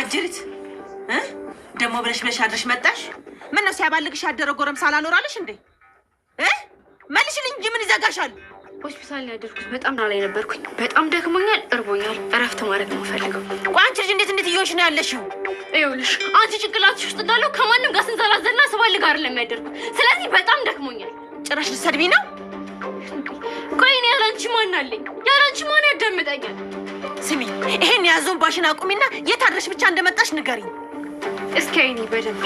አጅሪት ደሞ ብለሽ አድርሽ መጣሽ? ምን ነው ሲያባልግሽ ያደረው ጎረምሳ አላኖራለሽ እንዴ? መልሽልኝ እንጂ ምን ይዘጋሻል? ሆስፒታል ያደርኩት በጣም ላይ ነበርኩኝ። በጣም ደክሞኛል፣ እርቦኛል። እረፍት ማድረግ ነው ፈልገው። ቆይ አንቺ ልጅ እንዴት እየሆንሽ ነው ያለሽው? ይኸውልሽ አንቺ ጭንቅላትሽ ውስጥ እንዳለው ከማንም ጋር ስንዘላዘልና ስባልግ አይደለም ያደርኩት። ስለዚህ በጣም ደክሞኛል። ጭራሽ ልትሰድቢ ነው? ቆይ እኔ ያላንቺ ማን አለኝ? ያላንቺ ማን ያዳምጠኛል? ስሚ ይሄን ያዘውን ባሽን አቁሚና የት አድረሽ ብቻ እንደመጣሽ ንገሪኝ። እስኪ አይኔ በደንብ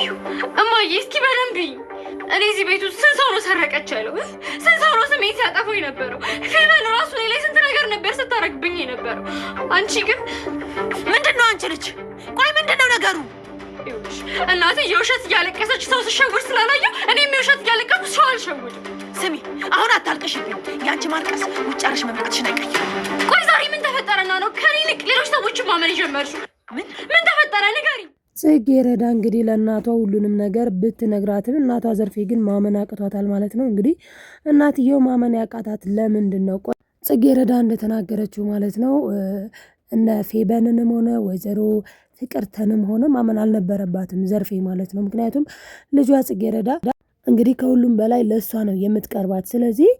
እማዬ፣ እስኪ በደንብ እኔ እዚህ ቤት ውስጥ ስንት ሰው ነው ሰረቀች ያለው? ስንት ሰው ነው ስሜን ሲያጠፋው የነበረው? ፌቨን ራሱ እኔ ላይ ስንት ነገር ነበር ስታረግብኝ የነበረው። አንቺ ግን ምንድን ነው አንቺ ልጅ? ቆይ ምንድን ነው ነገሩ? ይኸውልሽ እናቴ የውሸት እያለቀሰች ሰው ስሸውድ ስላላየው እኔም የውሸት እያለቀስኩ ሰው አልሸውድም። ስሚ አሁን አታልቅሽብኝ። የአንቺ ማልቀስ ውጭ አርሽ መምጣትሽን አይቀይርም። ቆይ ዛሬ ምን ተፈጠረና ነው ከኔ ይልቅ ሌሎች ሰዎችን ማመን የጀመርሽው? ምን ተፈጠረ ንገሪኝ። ጽጌረዳ እንግዲህ ለእናቷ ሁሉንም ነገር ብትነግራትም እናቷ ዘርፌ ግን ማመን አቅቷታል ማለት ነው። እንግዲህ እናትየው ማመን ያቃታት ለምንድን ነው? ጽጌረዳ እንደተናገረችው ማለት ነው እነ ፌበንንም ሆነ ወይዘሮ ፍቅርተንም ሆነ ማመን አልነበረባትም ዘርፌ ማለት ነው። ምክንያቱም ልጇ ጽጌረዳ እንግዲህ ከሁሉም በላይ ለእሷ ነው የምትቀርባት። ስለዚህ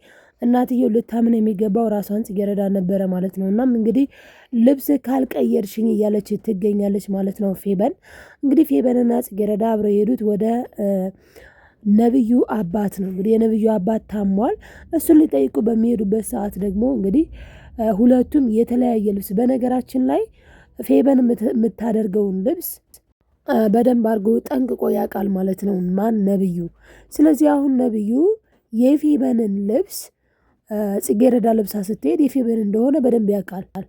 እናትየው ልታምን የሚገባው ራሷን ጽጌረዳ ነበረ ማለት ነው። እናም እንግዲህ ልብስ ካልቀየርሽኝ እያለች ትገኛለች ማለት ነው ፌበን። እንግዲህ ፌበንና ጽጌረዳ አብረው የሄዱት ወደ ነብዩ አባት ነው። እንግዲህ የነብዩ አባት ታሟል። እሱን ሊጠይቁ በሚሄዱበት ሰዓት ደግሞ እንግዲህ ሁለቱም የተለያየ ልብስ፣ በነገራችን ላይ ፌበን የምታደርገውን ልብስ በደንብ አድርጎ ጠንቅቆ ያውቃል ማለት ነው ማን? ነብዩ። ስለዚህ አሁን ነብዩ የፌበንን ልብስ ጽጌረዳ ልብሳ ስትሄድ የፌበን እንደሆነ በደንብ ያውቃል።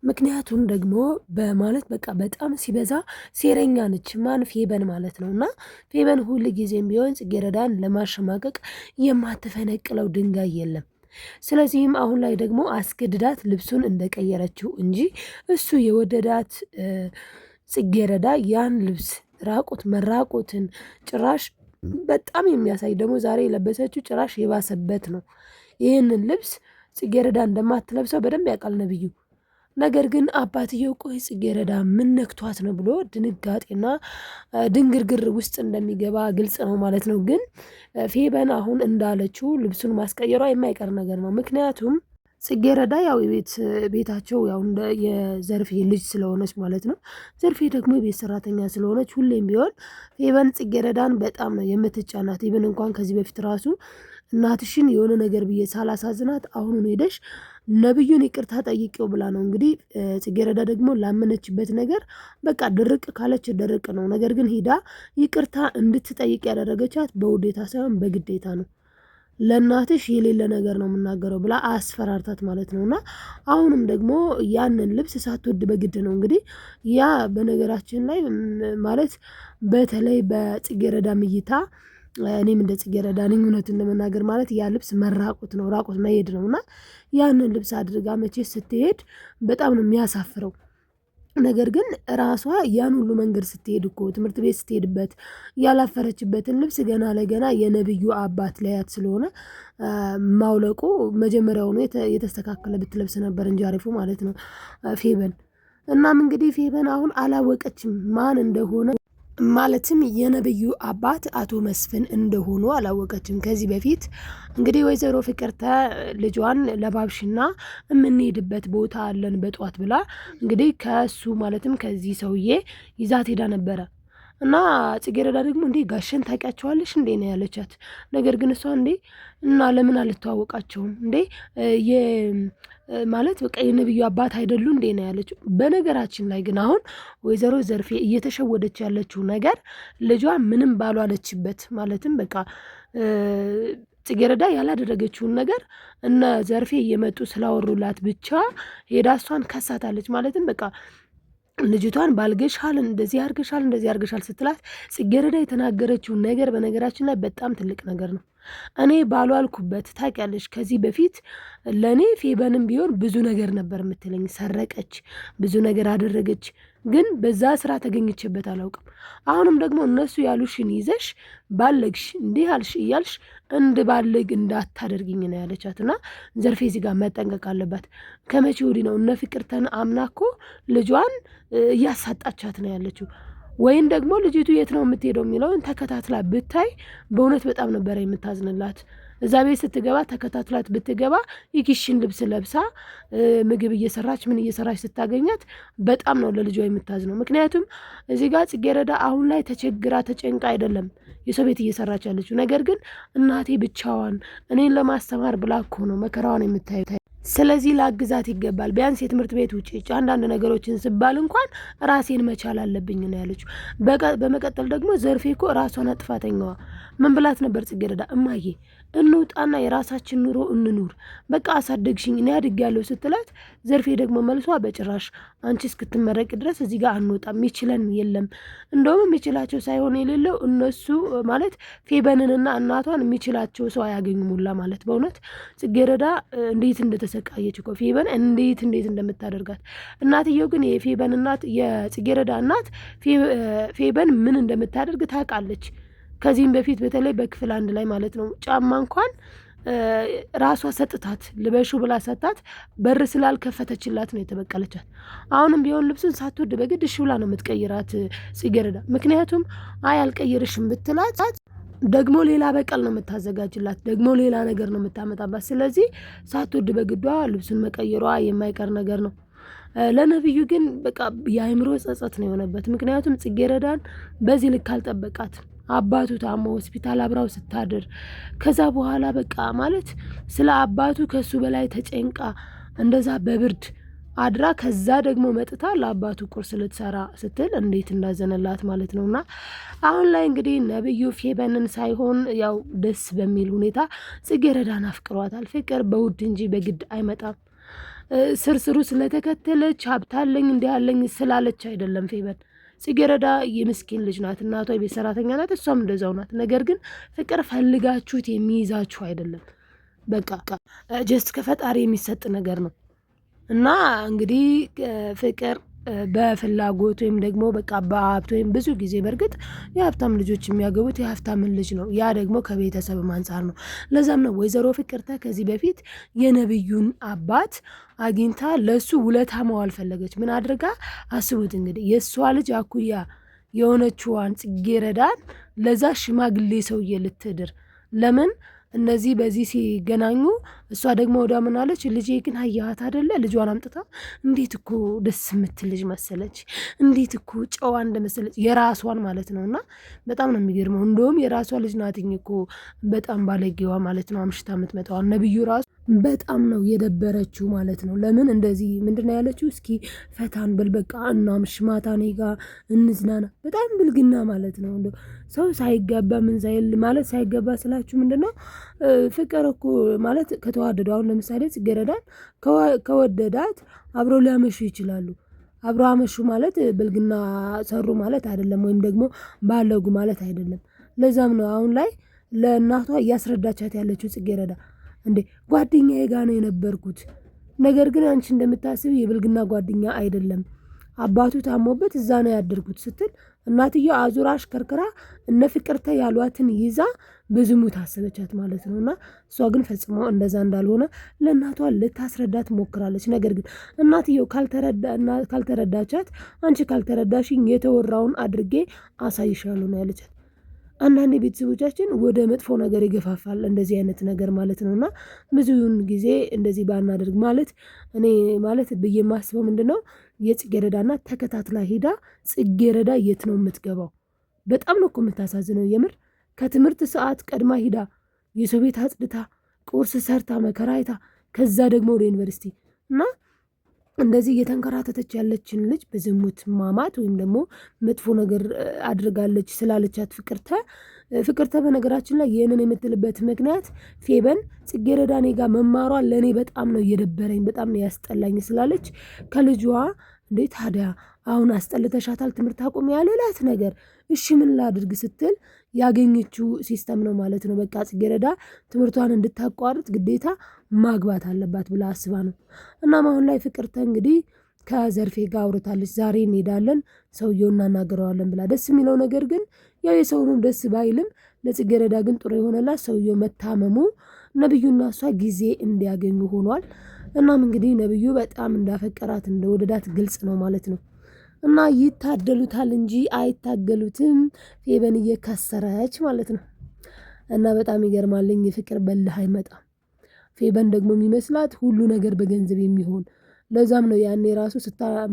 ምክንያቱም ደግሞ በማለት በቃ በጣም ሲበዛ ሴረኛ ነች። ማን? ፌበን ማለት ነው። እና ፌበን ሁል ጊዜም ቢሆን ጽጌረዳን ለማሸማቀቅ የማትፈነቅለው ድንጋይ የለም። ስለዚህም አሁን ላይ ደግሞ አስገድዳት ልብሱን እንደቀየረችው እንጂ እሱ የወደዳት ጽጌረዳ ያን ልብስ ራቁት መራቁትን ጭራሽ በጣም የሚያሳይ ደግሞ ዛሬ የለበሰችው ጭራሽ የባሰበት ነው። ይህንን ልብስ ጽጌረዳ እንደማትለብሰው በደንብ ያውቃል ነብዩ። ነገር ግን አባትየው ቆይ ጽጌረዳ ምን ነክቷት ነው ብሎ ድንጋጤና ድንግርግር ውስጥ እንደሚገባ ግልጽ ነው ማለት ነው። ግን ፌበን አሁን እንዳለችው ልብሱን ማስቀየሯ የማይቀር ነገር ነው። ምክንያቱም ጽጌረዳ ያው ቤታቸው ያው እንደ የዘርፌ ልጅ ስለሆነች ማለት ነው። ዘርፌ ደግሞ የቤት ሰራተኛ ስለሆነች ሁሌም ቢሆን ፌበን ጽጌረዳን በጣም ነው የምትጫናት። ኢቭን እንኳን ከዚህ በፊት ራሱ እናትሽን የሆነ ነገር ብዬ ሳላሳዝናት አሁኑን ሄደሽ ነብዩን ይቅርታ ጠይቄው ብላ ነው እንግዲህ። ጽጌረዳ ደግሞ ላመነችበት ነገር በቃ ድርቅ ካለች ድርቅ ነው። ነገር ግን ሄዳ ይቅርታ እንድትጠይቅ ያደረገቻት በውዴታ ሳይሆን በግዴታ ነው። ለእናትሽ የሌለ ነገር ነው የምናገረው ብላ አስፈራርታት ማለት ነው። እና አሁንም ደግሞ ያንን ልብስ ሳትወድ በግድ ነው እንግዲህ። ያ በነገራችን ላይ ማለት በተለይ በጽጌረዳ እይታ እኔም እንደ ጽጌረዳ ነኝ እውነቱን ለመናገር ማለት ያ ልብስ መራቁት ነው፣ ራቁት መሄድ ነው። እና ያንን ልብስ አድርጋ መቼ ስትሄድ በጣም ነው የሚያሳፍረው። ነገር ግን ራሷ ያን ሁሉ መንገድ ስትሄድ እኮ ትምህርት ቤት ስትሄድበት ያላፈረችበትን ልብስ ገና ለገና የነብዩ አባት ላያት ስለሆነ ማውለቁ መጀመሪያውኑ የተስተካከለ ብትለብስ ነበር እንጂ አሪፉ ማለት ነው ፌበን። እናም እንግዲህ ፌበን አሁን አላወቀችም ማን እንደሆነ፣ ማለትም የነብዩ አባት አቶ መስፍን እንደሆኑ አላወቀችም። ከዚህ በፊት እንግዲህ ወይዘሮ ፍቅርተ ልጇን ለባብሽና የምንሄድበት ቦታ አለን በጧት ብላ እንግዲህ ከሱ ማለትም ከዚህ ሰውዬ ይዛት ሄዳ ነበረ። እና ጽጌረዳ ደግሞ እንዴ ጋሸን ታውቂያቸዋለሽ እንዴ ነው ያለቻት። ነገር ግን እሷ እንዴ እና ለምን አልተዋወቃቸውም እንዴ ማለት በቃ የነብዩ አባት አይደሉ እንዴ ነው ያለችው። በነገራችን ላይ ግን አሁን ወይዘሮ ዘርፌ እየተሸወደች ያለችው ነገር ልጇ ምንም ባሏለችበት ማለትም በቃ ጽጌረዳ ያላደረገችውን ነገር እነ ዘርፌ እየመጡ ስላወሩላት ብቻ ሄዳ እሷን ከሳታለች። ማለትም በቃ ልጅቷን ባልገሻል እንደዚህ አርገሻል ስትላት ጽጌረዳ የተናገረችው ነገር በነገራችን ላይ በጣም ትልቅ ነገር ነው። እኔ ባልዋልኩበት ታውቂያለሽ። ከዚህ በፊት ለእኔ ፌበንም ቢሆን ብዙ ነገር ነበር የምትለኝ። ሰረቀች፣ ብዙ ነገር አደረገች፣ ግን በዛ ስራ ተገኝቼበት አላውቅም። አሁንም ደግሞ እነሱ ያሉሽን ይዘሽ ባለግሽ እንዲህ አልሽ እያልሽ እንድባልግ እንዳታደርግኝ ነው ያለቻት። እና ዘርፌ እዚህ ጋር መጠንቀቅ አለባት። ከመቼ ወዲህ ነው እነ ፍቅርተን አምና እኮ ልጇን እያሳጣቻት ነው ያለችው። ወይም ደግሞ ልጅቱ የት ነው የምትሄደው የሚለውን ተከታትላ ብታይ በእውነት በጣም ነበረ የምታዝንላት። እዛ ቤት ስትገባ ተከታትላት ብትገባ የኪሽን ልብስ ለብሳ ምግብ እየሰራች ምን እየሰራች ስታገኛት በጣም ነው ለልጇ የምታዝነው። ምክንያቱም እዚህ ጋር ጽጌረዳ አሁን ላይ ተቸግራ ተጨንቃ አይደለም የሰው ቤት እየሰራች ያለችው። ነገር ግን እናቴ ብቻዋን እኔን ለማስተማር ብላ እኮ ነው መከራዋን የምታየው። ስለዚህ ላግዛት ይገባል። ቢያንስ የትምህርት ቤት ውጭ አንዳንድ ነገሮችን ስባል እንኳን ራሴን መቻል አለብኝ ነው ያለችው። በመቀጠል ደግሞ ዘርፌ እኮ ራሷን ጥፋተኛዋ ምን ብላት ነበር ጽጌረዳ? እማዬ እንውጣና የራሳችን ኑሮ እንኑር፣ በቃ አሳደግሽኝ እኔ አድጌያለሁ ስትላት፣ ዘርፌ ደግሞ መልሷ በጭራሽ አንቺ እስክትመረቂ ድረስ እዚህ ጋር አንወጣም፣ የሚችለን የለም። እንደውም የሚችላቸው ሳይሆን የሌለው እነሱ ማለት ፌበንንና እናቷን የሚችላቸው ሰው አያገኙም ሁላ ማለት። በእውነት ጽጌረዳ እንዴት እንደተሰቃየች እኮ ፌበን እንዴት እንደምታደርጋት። እናትየው ግን የፌበን እናት የጽጌረዳ እናት ፌበን ምን እንደምታደርግ ታውቃለች። ከዚህም በፊት በተለይ በክፍል 1 ላይ ማለት ነው ጫማ እንኳን ራሷ ሰጥታት ልበሹ ብላ ሰጥታት በር ስላልከፈተችላት ነው የተበቀለቻት። አሁንም ቢሆን ልብሱን ሳትወድ በግድ እሺ ብላ ነው የምትቀይራት ጽጌረዳ። ምክንያቱም አይ አልቀይርሽም ብትላት ደግሞ ሌላ በቀል ነው የምታዘጋጅላት፣ ደግሞ ሌላ ነገር ነው የምታመጣባት። ስለዚህ ሳትወድ በግዷ ልብሱን መቀየሯ የማይቀር ነገር ነው። ለነብዩ ግን በቃ የአእምሮ ጸጸት ነው የሆነበት። ምክንያቱም ጽጌረዳን በዚህ ልክ አልጠበቃት። አባቱ ታሞ ሆስፒታል አብራው ስታድር ከዛ በኋላ በቃ ማለት ስለ አባቱ ከሱ በላይ ተጨንቃ እንደዛ በብርድ አድራ ከዛ ደግሞ መጥታ ለአባቱ ቁርስ ልትሰራ ስትል እንዴት እንዳዘነላት ማለት ነውና አሁን ላይ እንግዲህ ነብዩ ፌበንን ሳይሆን ያው ደስ በሚል ሁኔታ ጽጌረዳን አፍቅሯታል። ፍቅር በውድ እንጂ በግድ አይመጣም። ስርስሩ ስለተከተለች ሀብታለኝ እንዲያለኝ ስላለች አይደለም ፌበን። ጽጌረዳ የምስኪን ልጅ ናት። እናቷ የቤት ሰራተኛ ናት፣ እሷም እንደዛው ናት። ነገር ግን ፍቅር ፈልጋችሁት የሚይዛችሁ አይደለም። በቃ ጀስት ከፈጣሪ የሚሰጥ ነገር ነው እና እንግዲህ ፍቅር በፍላጎት ወይም ደግሞ በቃ በሀብት ወይም ብዙ ጊዜ በእርግጥ የሀብታም ልጆች የሚያገቡት የሀብታምን ልጅ ነው። ያ ደግሞ ከቤተሰብ አንጻር ነው። ለዛም ነው ወይዘሮ ፍቅርተ ከዚህ በፊት የነብዩን አባት አግኝታ ለሱ ውለታ መዋል ፈለገች። ምን አድርጋ አስቡት እንግዲህ የእሷ ልጅ አኩያ የሆነችዋን ጽጌረዳን ለዛ ሽማግሌ ሰውዬ ልትድር። ለምን እነዚህ በዚህ ሲገናኙ እሷ ደግሞ ወደ ምናለች፣ ልጄ ግን አያት አይደለ ልጇን አምጥታ እንዴት እኮ ደስ የምትል ልጅ መሰለች፣ እንዴት እኮ ጨዋ እንደመሰለች የራሷን ማለት ነው። እና በጣም ነው የሚገርመው። እንደውም የራሷ ልጅ ናትኝ እኮ በጣም ባለጌዋ ማለት ነው። አምሽታ የምትመጣዋል። ነብዩ ራሱ በጣም ነው የደበረችው ማለት ነው። ለምን እንደዚህ ምንድነው ያለችው? እስኪ ፈታን ብል በቃ እናምሽ፣ ማታ እኔ ጋር እንዝናና። በጣም ብልግና ማለት ነው። እንደው ሰው ሳይገባ ምን ሳይል ማለት ሳይገባ ስላችሁ ምንድነው ፍቅር እኮ ማለት ከተዋደዱ አሁን ለምሳሌ ጽጌረዳን ከወደዳት አብረው ሊያመሹ ይችላሉ። አብረው አመሹ ማለት ብልግና ሰሩ ማለት አይደለም፣ ወይም ደግሞ ባለጉ ማለት አይደለም። ለዛም ነው አሁን ላይ ለእናቷ እያስረዳቻት ያለችው ጽጌረዳ እንዴ ጓደኛዬ ጋር ነው የነበርኩት፣ ነገር ግን አንቺ እንደምታስብ የብልግና ጓደኛ አይደለም፣ አባቱ ታሞበት እዛ ነው ያደርኩት ስትል እናትየው አዙራ አሽከርክራ እነ ፍቅርተ ያሏትን ይዛ በዝሙት አሰበቻት ማለት ነው። እና እሷ ግን ፈጽሞ እንደዛ እንዳልሆነ ለእናቷ ልታስረዳት ሞክራለች። ነገር ግን እናትየው ካልተረዳቻት አንቺ ካልተረዳሽኝ የተወራውን አድርጌ አሳይሻለሁ ነው ያለቻት። አንዳንድ ቤተሰቦቻችን ወደ መጥፎ ነገር ይገፋፋል እንደዚህ አይነት ነገር ማለት ነው። እና ብዙውን ጊዜ እንደዚህ ባናደርግ ማለት እኔ ማለት ብዬ የማስበው ምንድነው የጽጌረዳ እናት ተከታትላ ሄዳ ጽጌረዳ የት ነው የምትገባው? በጣም ነው እኮ የምታሳዝነው የምር። ከትምህርት ሰዓት ቀድማ ሂዳ የሰው ቤት አጽድታ ቁርስ ሰርታ መከራ አይታ ከዛ ደግሞ ወደ ዩኒቨርሲቲ እና እንደዚህ እየተንከራተተች ያለችን ልጅ በዝሙት ማማት ወይም ደግሞ መጥፎ ነገር አድርጋለች ስላለቻት ፍቅርተ በነገራችን ላይ ይህንን የምትልበት ምክንያት ፌበን ጽጌረዳ እኔ ጋር መማሯ ለእኔ በጣም ነው እየደበረኝ በጣም ነው ያስጠላኝ ስላለች ከልጇ እንዴ ታዲያ አሁን አስጠልተሻታል ትምህርት አቁም ያለላት ነገር እሺ ምን ላድርግ ስትል ያገኘችው ሲስተም ነው ማለት ነው። በቃ ጽጌረዳ ትምህርቷን እንድታቋርጥ ግዴታ ማግባት አለባት ብላ አስባ ነው። እናም አሁን ላይ ፍቅርተ እንግዲህ ከዘርፌ ጋር አውርታለች። ዛሬ እንሄዳለን ሰውየው እናናገረዋለን ብላ። ደስ የሚለው ነገር ግን ያው የሰውንም ደስ ባይልም ለጽጌረዳ ግን ጥሩ የሆነላት ሰውየው መታመሙ ነብዩና እሷ ጊዜ እንዲያገኙ ሆኗል። እናም እንግዲህ ነብዩ በጣም እንዳፈቀራት እንደወደዳት ግልጽ ነው ማለት ነው። እና ይታደሉታል እንጂ አይታገሉትም። ፌበን እየከሰረች ማለት ነው። እና በጣም ይገርማልኝ የፍቅር በልህ አይመጣም። ፌበን ደግሞ የሚመስላት ሁሉ ነገር በገንዘብ የሚሆን ለዛም ነው ያኔ ራሱ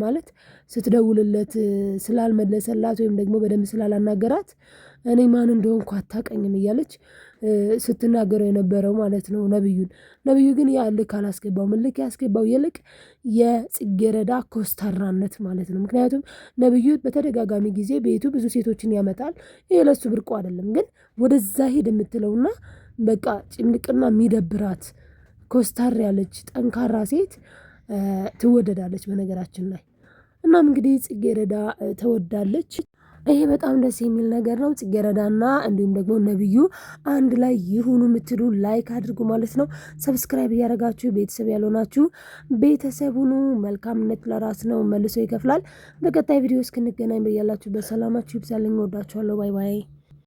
ማለት ስትደውልለት ስላልመለሰላት ወይም ደግሞ በደንብ ስላላናገራት እኔ ማን እንደሆንኩ አታውቀኝም እያለች ስትናገረው የነበረው ማለት ነው ነብዩ ግን ያ ልክ አላስገባው። ልክ ያስገባው ይልቅ የጽጌረዳ ኮስታራነት ማለት ነው። ምክንያቱም ነብዩ በተደጋጋሚ ጊዜ ቤቱ ብዙ ሴቶችን ያመጣል። ይሄ ለሱ ብርቁ አይደለም። ግን ወደዛ ሄድ የምትለውና በቃ ጭምቅና የሚደብራት ኮስታር ያለች ጠንካራ ሴት ትወደዳለች በነገራችን ላይ። እናም እንግዲህ ጽጌረዳ ተወዳለች። ይሄ በጣም ደስ የሚል ነገር ነው። ጽጌረዳና እንዲሁም ደግሞ ነብዩ አንድ ላይ ይሁኑ የምትሉ ላይክ አድርጉ ማለት ነው። ሰብስክራይብ እያደረጋችሁ ቤተሰብ ያልሆናችሁ ቤተሰብ ሁኑ። መልካምነት ለራስ ነው መልሶ ይከፍላል። በቀጣይ ቪዲዮ እስክንገናኝ በያላችሁ በሰላማችሁ ይብዛልኝ። ወዳችኋለሁ። ባይ ባይ።